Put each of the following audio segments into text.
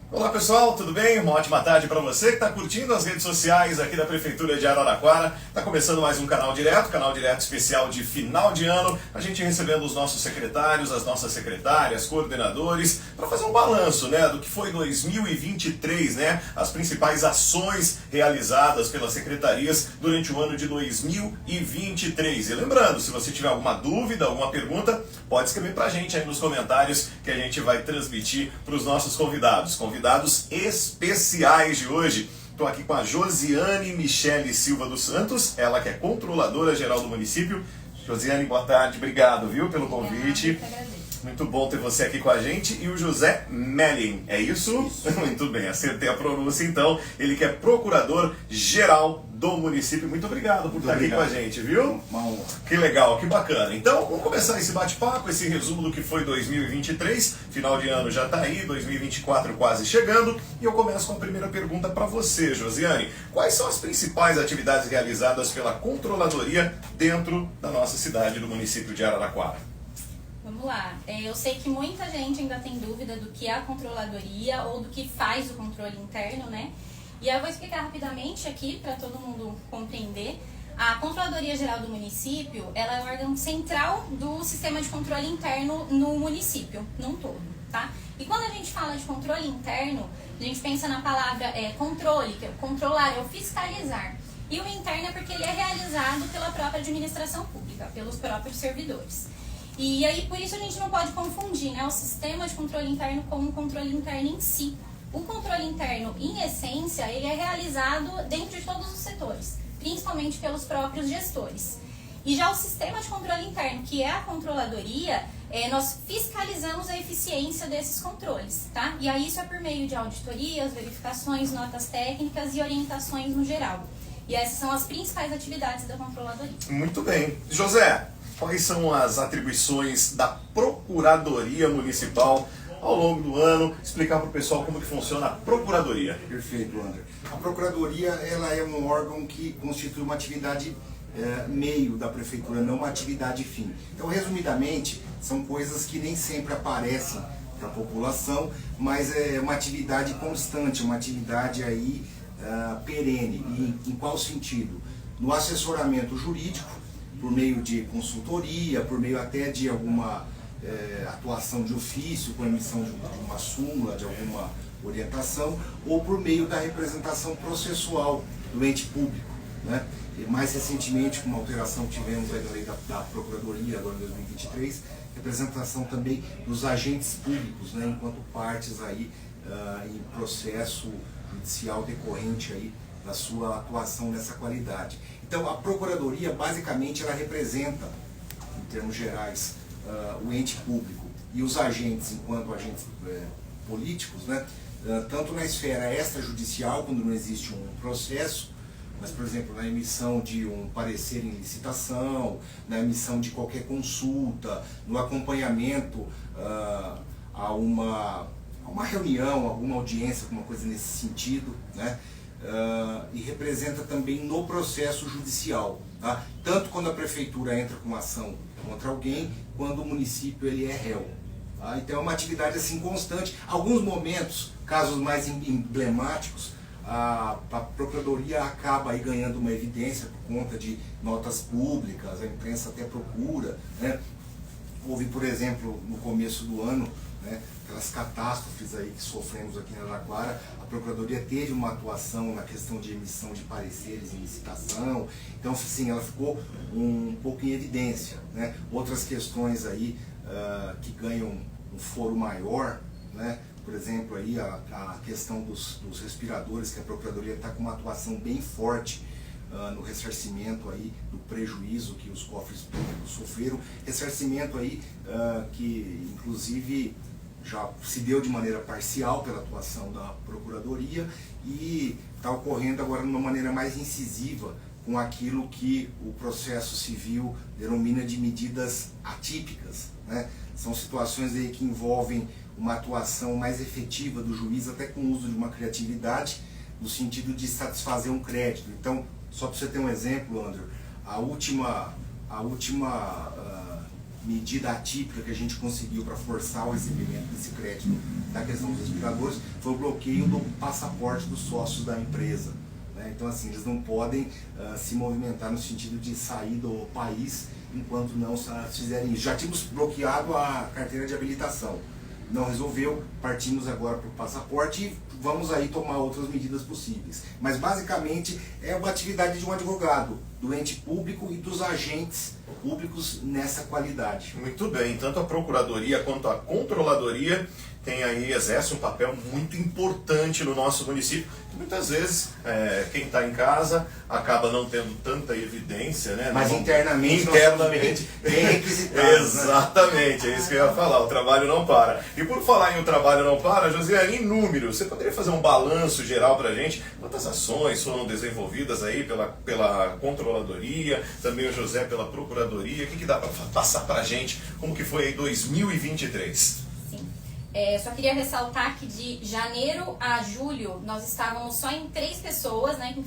Olá pessoal, tudo bem? Uma ótima tarde para você que está curtindo as redes sociais aqui da Prefeitura de Araraquara. Está começando mais um canal direto especial de final de ano. A gente recebendo os nossos secretários, as nossas secretárias, coordenadores, para fazer um balanço, né, do que foi 2023, né, as principais ações realizadas pelas secretarias durante o ano de 2023. E lembrando, se você tiver alguma dúvida, alguma pergunta, pode escrever para a gente aí nos comentários que a gente vai transmitir para os nossos convidados especiais de hoje. Estou aqui com a Josiane Michele Silva dos Santos, ela que é controladora geral do município. Josiane, boa tarde, obrigado, viu, pelo convite. Muito bom ter você aqui com a gente. E o José Melling, é isso? Muito bem, acertei a pronúncia então. Ele que é procurador-geral do município. Muito obrigado por estar aqui com a gente, viu? Uma honra. Que legal, que bacana. Então, vamos começar esse bate-papo, esse resumo do que foi 2023. Final de ano já está aí, 2024 quase chegando. E eu começo com a primeira pergunta para você, Josiane. Quais são as principais atividades realizadas pela controladoria dentro da nossa cidade, do município de Araraquara? Vamos lá. Eu sei que muita gente ainda tem dúvida do que é a controladoria ou do que faz o controle interno, né? E eu vou explicar rapidamente aqui para todo mundo compreender. A Controladoria Geral do Município, ela é o órgão central do sistema de controle interno no município, num todo, tá? E quando a gente fala de controle interno, a gente pensa na palavra controle, que é controlar, é o fiscalizar. E o interno é porque ele é realizado pela própria administração pública, pelos próprios servidores. E aí, por isso a gente não pode confundir, né, o sistema de controle interno com o controle interno em si. O controle interno, em essência, ele é realizado dentro de todos os setores, principalmente pelos próprios gestores. E já o sistema de controle interno, que é a controladoria, nós fiscalizamos a eficiência desses controles, tá? E aí isso é por meio de auditorias, verificações, notas técnicas e orientações no geral. E essas são as principais atividades da controladoria. Muito bem. José, quais são as atribuições da Procuradoria Municipal ao longo do ano? Explicar para o pessoal como que funciona a Procuradoria. Perfeito, André. A Procuradoria ela é um órgão que constitui uma atividade meio da Prefeitura, não uma atividade fim. Então, resumidamente, são coisas que nem sempre aparecem para a população, mas é uma atividade constante, uma atividade aí perene. E em qual sentido? No assessoramento jurídico, por meio de consultoria, por meio até de alguma atuação de ofício, com a emissão de uma súmula, de alguma orientação, ou por meio da representação processual do ente público, né? E mais recentemente, com uma alteração que tivemos aí na lei da Procuradoria, agora em 2023, representação também dos agentes públicos, né, enquanto partes aí em processo judicial decorrente aí da sua atuação nessa qualidade. Então, a Procuradoria, basicamente, ela representa, em termos gerais, o ente público e os agentes, enquanto agentes políticos, né, tanto na esfera extrajudicial, quando não existe um processo, mas, por exemplo, na emissão de um parecer em licitação, na emissão de qualquer consulta, no acompanhamento a uma reunião, alguma audiência, alguma coisa nesse sentido, né? E representa também no processo judicial, tá? Tanto quando a prefeitura entra com uma ação contra alguém, quando o município ele é réu. Tá? Então é uma atividade assim constante. Alguns momentos, casos mais emblemáticos, a Procuradoria acaba aí ganhando uma evidência por conta de notas públicas, a imprensa até procura, né? Houve, por exemplo, no começo do ano, né, aquelas catástrofes aí que sofremos aqui em Araraquara, a Procuradoria teve uma atuação na questão de emissão de pareceres em licitação, então sim, ela ficou um pouco em evidência, né? Outras questões aí que ganham um foro maior, né? Por exemplo, aí a questão dos respiradores, que a Procuradoria está com uma atuação bem forte no ressarcimento aí do prejuízo que os cofres públicos sofreram, ressarcimento aí que inclusive já se deu de maneira parcial pela atuação da Procuradoria e está ocorrendo agora de uma maneira mais incisiva com aquilo que o processo civil denomina de medidas atípicas, né? São situações aí que envolvem uma atuação mais efetiva do juiz, até com o uso de uma criatividade, no sentido de satisfazer um crédito. Então, só para você ter um exemplo, André, a última medida atípica que a gente conseguiu para forçar o recebimento desse crédito da questão dos respiradores foi o bloqueio do passaporte dos sócios da empresa. Então, assim, eles não podem se movimentar no sentido de sair do país enquanto não fizerem isso. Já tínhamos bloqueado a carteira de habilitação. Não resolveu, partimos agora para o passaporte e vamos aí tomar outras medidas possíveis. Mas basicamente é uma atividade de um advogado, do ente público e dos agentes públicos nessa qualidade. Muito bem, tanto a Procuradoria quanto a Controladoria exerce um papel muito importante no nosso município. Muitas vezes quem está em casa acaba não tendo tanta evidência, né? Mas não, internamente bem requisitado. Exatamente, é isso que eu ia falar, o trabalho não para. E por falar em o trabalho não para, Josiane, em números, você poderia fazer um balanço geral para a gente? Quantas ações foram desenvolvidas aí pela Controladoria, também o José pela Procuradoria? O que dá para passar para a gente? Como que foi aí 2023? Só queria ressaltar que de janeiro a julho nós estávamos só em 3 pessoas, né, que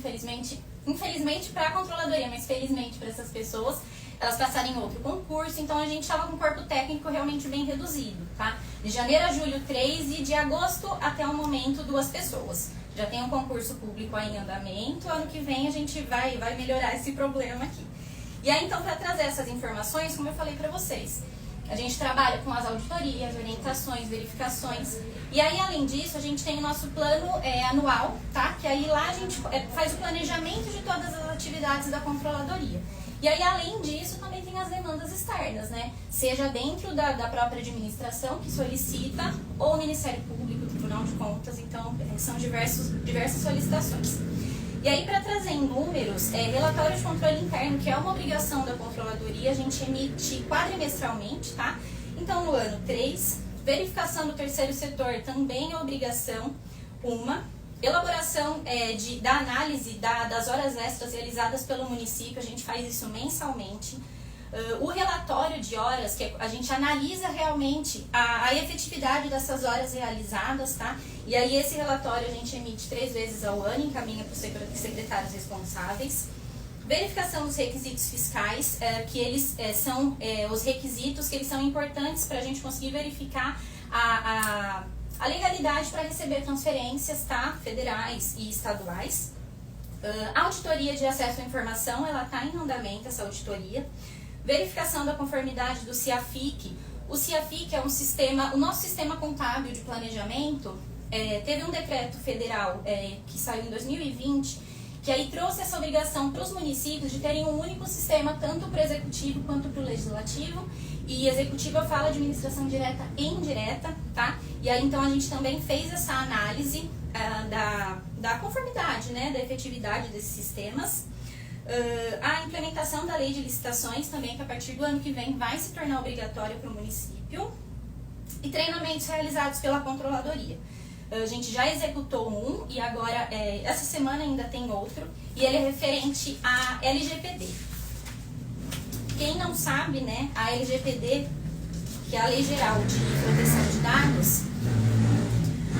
infelizmente para a Controladoria, mas felizmente para essas pessoas, elas passaram em outro concurso, então a gente estava com um corpo técnico realmente bem reduzido, tá? De janeiro a julho 3 e de agosto até o momento 2 pessoas. Já tem um concurso público aí em andamento, ano que vem a gente vai melhorar esse problema aqui. E aí então, para trazer essas informações, como eu falei para vocês, a gente trabalha com as auditorias, orientações, verificações. E aí, além disso, a gente tem o nosso plano anual, tá? Que aí lá a gente faz o planejamento de todas as atividades da Controladoria. E aí, além disso, também tem as demandas externas, né? Seja dentro da própria administração, que solicita, ou o Ministério Público, o Tribunal de Contas. Então, são diversas solicitações. E aí, para trazer em números, relatório de controle interno, que é uma obrigação da Controladoria, a gente emite quadrimestralmente, tá? Então, no ano 3, verificação do terceiro setor também é obrigação, elaboração da análise das horas extras realizadas pelo município, a gente faz isso mensalmente. O relatório de horas, que a gente analisa realmente a efetividade dessas horas realizadas, tá? E aí esse relatório a gente emite 3 vezes ao ano, encaminha para os secretários responsáveis. Verificação dos requisitos fiscais, que eles são os requisitos que eles são importantes para a gente conseguir verificar a legalidade para receber transferências, tá? Federais e estaduais. Auditoria de acesso à informação, ela está em andamento, essa auditoria. Verificação da conformidade do CIAFIC. O CIAFIC é o nosso sistema contábil de planejamento. Teve um decreto federal que saiu em 2020, que aí trouxe essa obrigação para os municípios de terem um único sistema, tanto para o executivo quanto para o legislativo. E executivo eu falo administração direta e indireta, tá? E aí então a gente também fez essa análise da conformidade, né, da efetividade desses sistemas. A implementação da lei de licitações também, que a partir do ano que vem vai se tornar obrigatória para o município. E treinamentos realizados pela Controladoria. A gente já executou um e agora, essa semana ainda tem outro, e ele é referente à LGPD. Quem não sabe, né, a LGPD, que é a Lei Geral de Proteção de Dados,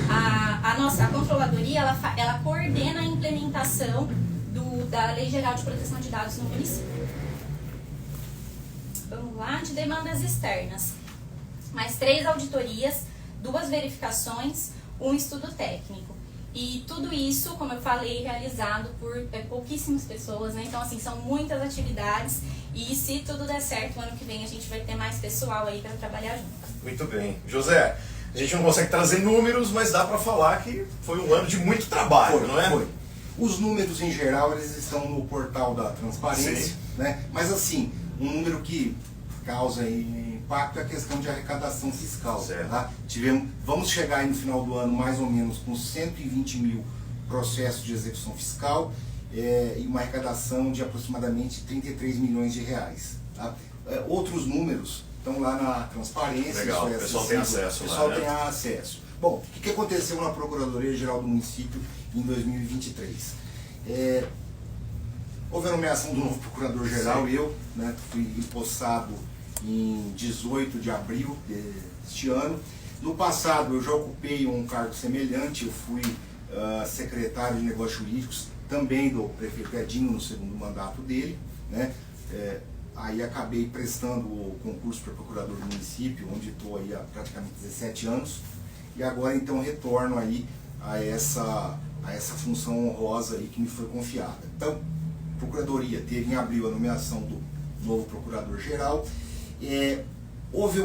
a Controladoria, ela coordena a implementação da Lei Geral de Proteção de Dados no município. Vamos lá, de demandas externas. Mais 3 auditorias, 2 verificações, um estudo técnico. E tudo isso, como eu falei, realizado por pouquíssimas pessoas, né? Então, assim, são muitas atividades e se tudo der certo, ano que vem a gente vai ter mais pessoal aí para trabalhar junto. Muito bem. José, a gente não consegue trazer números, mas dá para falar que foi um ano de muito trabalho, não é? Foi. Os números, em geral, eles estão no portal da transparência, né? Mas, assim, um número que causa impacto é a questão de arrecadação fiscal. Tá? Vamos chegar aí no final do ano mais ou menos com 120 mil processos de execução fiscal e uma arrecadação de aproximadamente 33 milhões de reais. Tá? Outros números estão lá na transparência. Legal, o pessoal tem acesso. O pessoal tem acesso. Bom, o que aconteceu na Procuradoria-Geral do Município em 2023? Houve a nomeação do novo Procurador-Geral, eu fui empossado em 18 de abril deste ano. No passado eu já ocupei um cargo semelhante, eu fui secretário de Negócios Jurídicos, também do prefeito Edinho no segundo mandato dele, né? aí acabei prestando o concurso para procurador do município, onde estou aí há praticamente 17 anos, e agora então retorno aí a essa função honrosa aí que me foi confiada. Então, a Procuradoria teve em abril a nomeação do novo Procurador-Geral. Houve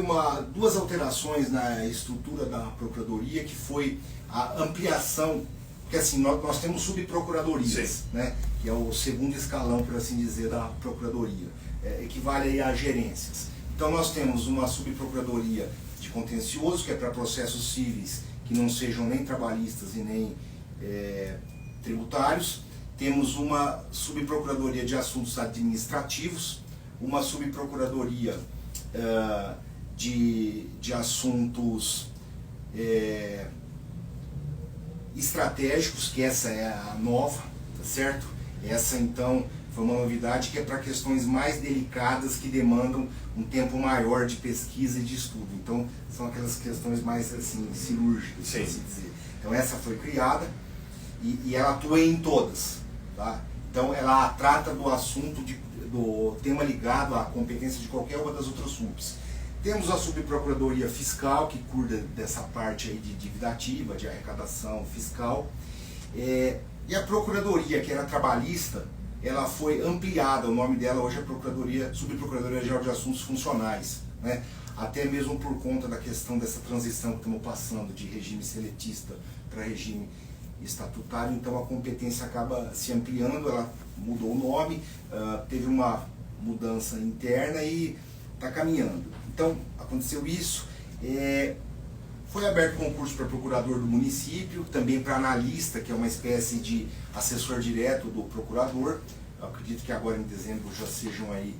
duas alterações na estrutura da Procuradoria, que foi a ampliação, porque assim, nós temos subprocuradorias, né, que é o segundo escalão, por assim dizer, da Procuradoria, equivale aí a gerências. Então nós temos uma subprocuradoria de contencioso, que é para processos cíveis que não sejam nem trabalhistas e nem tributários. Temos uma subprocuradoria de assuntos administrativos, uma subprocuradoria de assuntos estratégicos, que essa é a nova, tá certo? Essa então foi uma novidade, que é para questões mais delicadas que demandam um tempo maior de pesquisa e de estudo. Então são aquelas questões mais assim cirúrgicas, por assim dizer. Então essa foi criada e ela atua em todas, tá? Então ela trata do assunto do tema ligado à competência de qualquer uma das outras subs. Temos a subprocuradoria fiscal, que cuida dessa parte aí de dívida ativa, de arrecadação fiscal. E a procuradoria, que era trabalhista, ela foi ampliada. O nome dela hoje é Subprocuradoria Geral de Assuntos Funcionais, né? Até mesmo por conta da questão dessa transição que estamos passando de regime seletista para regime estatutário. Então a competência acaba se ampliando, ela mudou o nome, teve uma mudança interna e está caminhando. Então aconteceu isso. Foi aberto concurso para procurador do município, também para analista, que é uma espécie de assessor direto do procurador. Eu acredito que agora em dezembro já sejam aí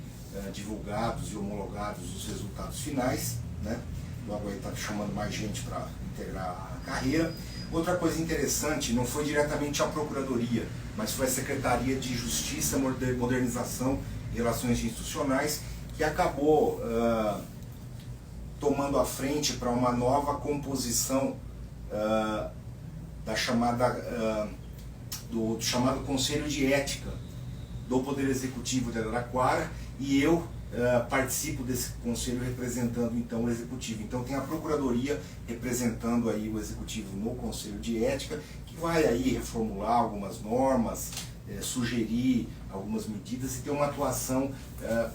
divulgados e homologados os resultados finais, né? Logo aí está chamando mais gente para integrar a carreira. Outra coisa interessante, não foi diretamente a Procuradoria, mas foi a Secretaria de Justiça, Modernização e Relações Institucionais, que acabou tomando a frente para uma nova composição do chamado Conselho de Ética do Poder Executivo de Araraquara, e eu participo desse conselho representando então o Executivo. Então tem a Procuradoria representando aí o Executivo no Conselho de Ética, que vai aí reformular algumas normas, sugerir algumas medidas e ter uma atuação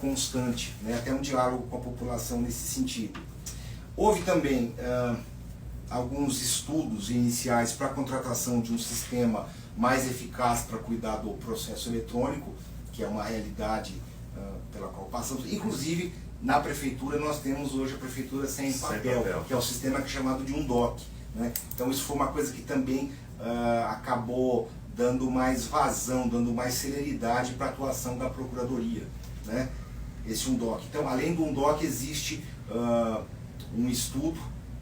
constante, né, até um diálogo com a população nesse sentido. Houve também alguns estudos iniciais para a contratação de um sistema mais eficaz para cuidar do processo eletrônico, que é uma realidade pela qual passamos. Inclusive, na prefeitura, nós temos hoje a prefeitura sem papel, que é o sistema que é chamado de UNDOC, né? Então isso foi uma coisa que também acabou dando mais vazão, dando mais celeridade para a atuação da Procuradoria, né? Esse UNDOC. Então, além do UNDOC, existe um estudo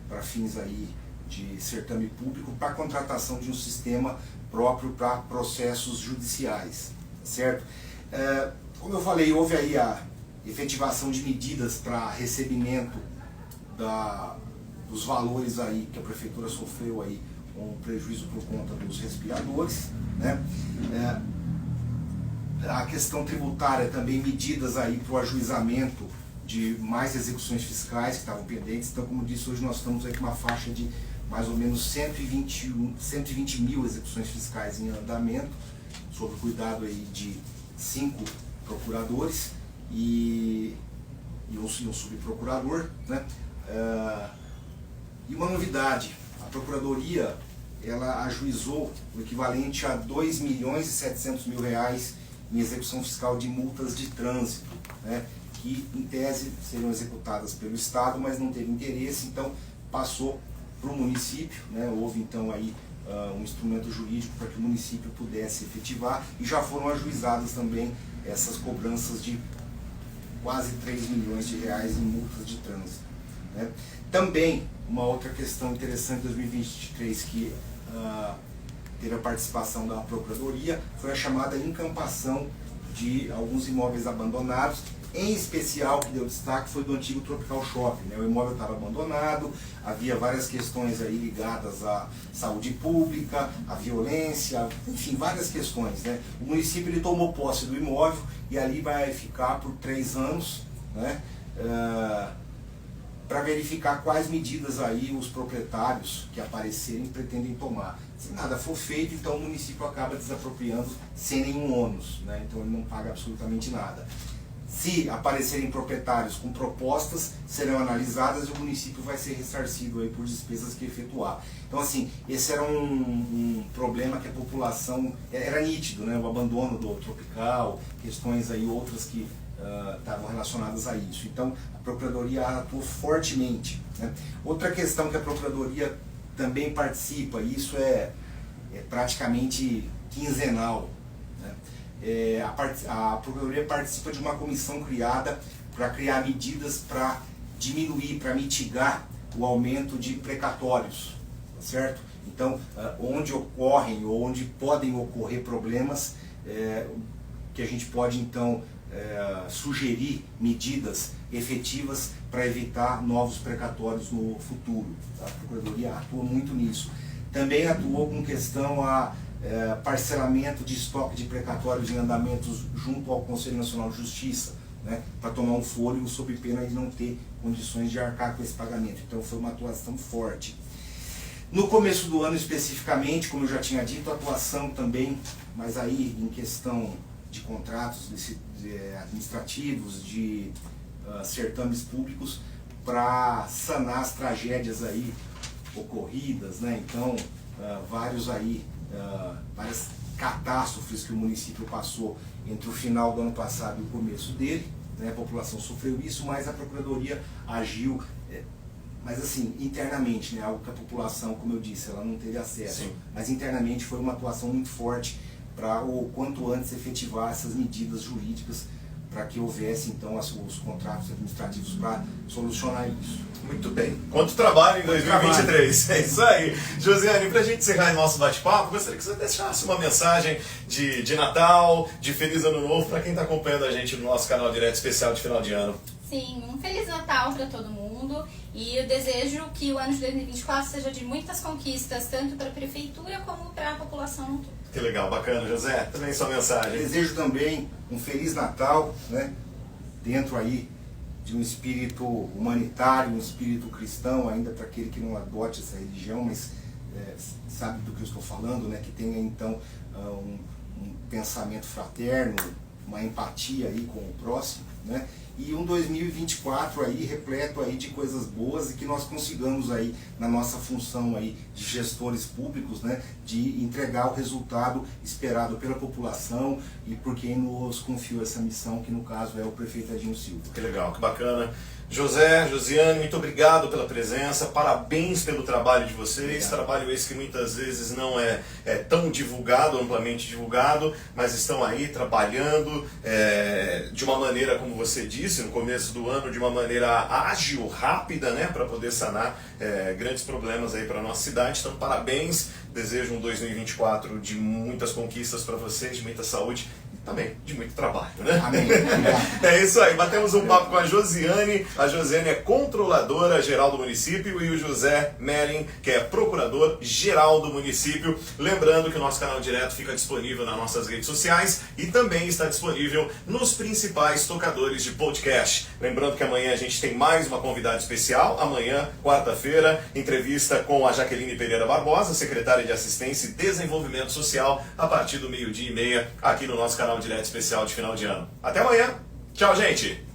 para fins aí de certame público para a contratação de um sistema próprio para processos judiciais, certo? Como eu falei, houve aí a efetivação de medidas para recebimento dos valores aí que a prefeitura sofreu aí com prejuízo por conta dos respiradores, né? A questão tributária também, medidas aí para o ajuizamento de mais execuções fiscais que estavam pendentes. Então, como disse, hoje nós estamos aí com uma faixa de mais ou menos 120 mil execuções fiscais em andamento, sob cuidado aí de 5 procuradores e um subprocurador, né? E uma novidade, a Procuradoria ela ajuizou o equivalente a R$ 2.700.000 em execução fiscal de multas de trânsito, né? Que em tese seriam executadas pelo Estado, mas não teve interesse, então passou para o município, né? Houve então aí um instrumento jurídico para que o município pudesse efetivar, e já foram ajuizadas também essas cobranças de quase R$ 3 milhões em multas de trânsito, né? Também uma outra questão interessante de 2023 que teve a participação da Procuradoria foi a chamada encampação de alguns imóveis abandonados, Em especial, o que deu destaque foi do antigo Tropical Shopping, né? O imóvel estava abandonado, havia várias questões aí ligadas à saúde pública, à violência, enfim, várias questões, né? O município ele tomou posse do imóvel e ali vai ficar por 3 anos, né? Para verificar quais medidas aí os proprietários que aparecerem pretendem tomar. Se nada for feito, então o município acaba desapropriando sem nenhum ônus, né? Então ele não paga absolutamente nada. Se aparecerem proprietários com propostas, serão analisadas e o município vai ser ressarcido aí por despesas que efetuar. Então assim, esse era um problema que a população, era nítido, né? O abandono do Tropical, questões aí outras que estavam relacionadas a isso. Então a Procuradoria atuou fortemente, né? Outra questão que a Procuradoria também participa, e isso é praticamente quinzenal, né? A Procuradoria participa de uma comissão criada para criar medidas para diminuir, para mitigar o aumento de precatórios, tá certo? Então, onde ocorrem ou onde podem ocorrer problemas, que a gente pode então sugerir medidas efetivas para evitar novos precatórios no futuro. A Procuradoria atua muito nisso. Também atuou com questão a parcelamento de estoque de precatórios em andamentos junto ao Conselho Nacional de Justiça, né, para tomar um fôlego sob pena de não ter condições de arcar com esse pagamento. Então foi uma atuação forte. No começo do ano especificamente, como eu já tinha dito, a atuação também, mas aí em questão de contratos administrativos, de certames públicos, para sanar as tragédias aí ocorridas, né? Então várias catástrofes que o município passou entre o final do ano passado e o começo dele, né? A população sofreu isso, mas a Procuradoria agiu, mas assim, internamente, né? Algo que a população, como eu disse, ela não teve acesso. Sim. Mas internamente foi uma atuação muito forte para o quanto antes efetivar essas medidas jurídicas para que houvesse então os contratos administrativos para solucionar isso. Muito bem. Quanto trabalho em 2023. É isso aí. Josiane, para a gente encerrar nosso bate-papo, gostaria que você deixasse uma mensagem de Natal, de Feliz Ano Novo para quem está acompanhando a gente no nosso canal direto especial de final de ano. Sim, um Feliz Natal para todo mundo e eu desejo que o ano de 2024 seja de muitas conquistas, tanto para a Prefeitura como para a população no todo. Que legal, bacana, José. Também sua mensagem. Desejo também um Feliz Natal, né? Dentro aí de um espírito humanitário, um espírito cristão, ainda para aquele que não adote essa religião, mas sabe do que eu estou falando, né? Que tenha então um pensamento fraterno, uma empatia aí com o próximo, né? E um 2024 aí repleto aí de coisas boas e que nós consigamos aí na nossa função aí de gestores públicos, né, de entregar o resultado esperado pela população e por quem nos confiou essa missão, que no caso é o prefeito Edinho Silva. Que legal, que bacana. José, Josiane, muito obrigado pela presença, parabéns pelo trabalho de vocês, trabalho esse que muitas vezes não é tão divulgado, amplamente divulgado, mas estão aí trabalhando de uma maneira, como você disse, no começo do ano, de uma maneira ágil, rápida, né, para poder sanar grandes problemas aí para a nossa cidade. Então, parabéns, desejo um 2024 de muitas conquistas para vocês, de muita saúde, também de muito trabalho, né? Amém. É isso aí, batemos um papo com a Josiane. A Josiane é controladora geral do município e o José Melling, que é procurador geral do município. Lembrando que o nosso canal direto fica disponível nas nossas redes sociais e também está disponível nos principais tocadores de podcast. Lembrando que amanhã a gente tem mais uma convidada especial. Amanhã, quarta-feira, entrevista com a Jaqueline Pereira Barbosa, secretária de Assistência e Desenvolvimento Social, a partir do 12:30, aqui no nosso canal direto especial de final de ano. Até amanhã. Tchau, gente.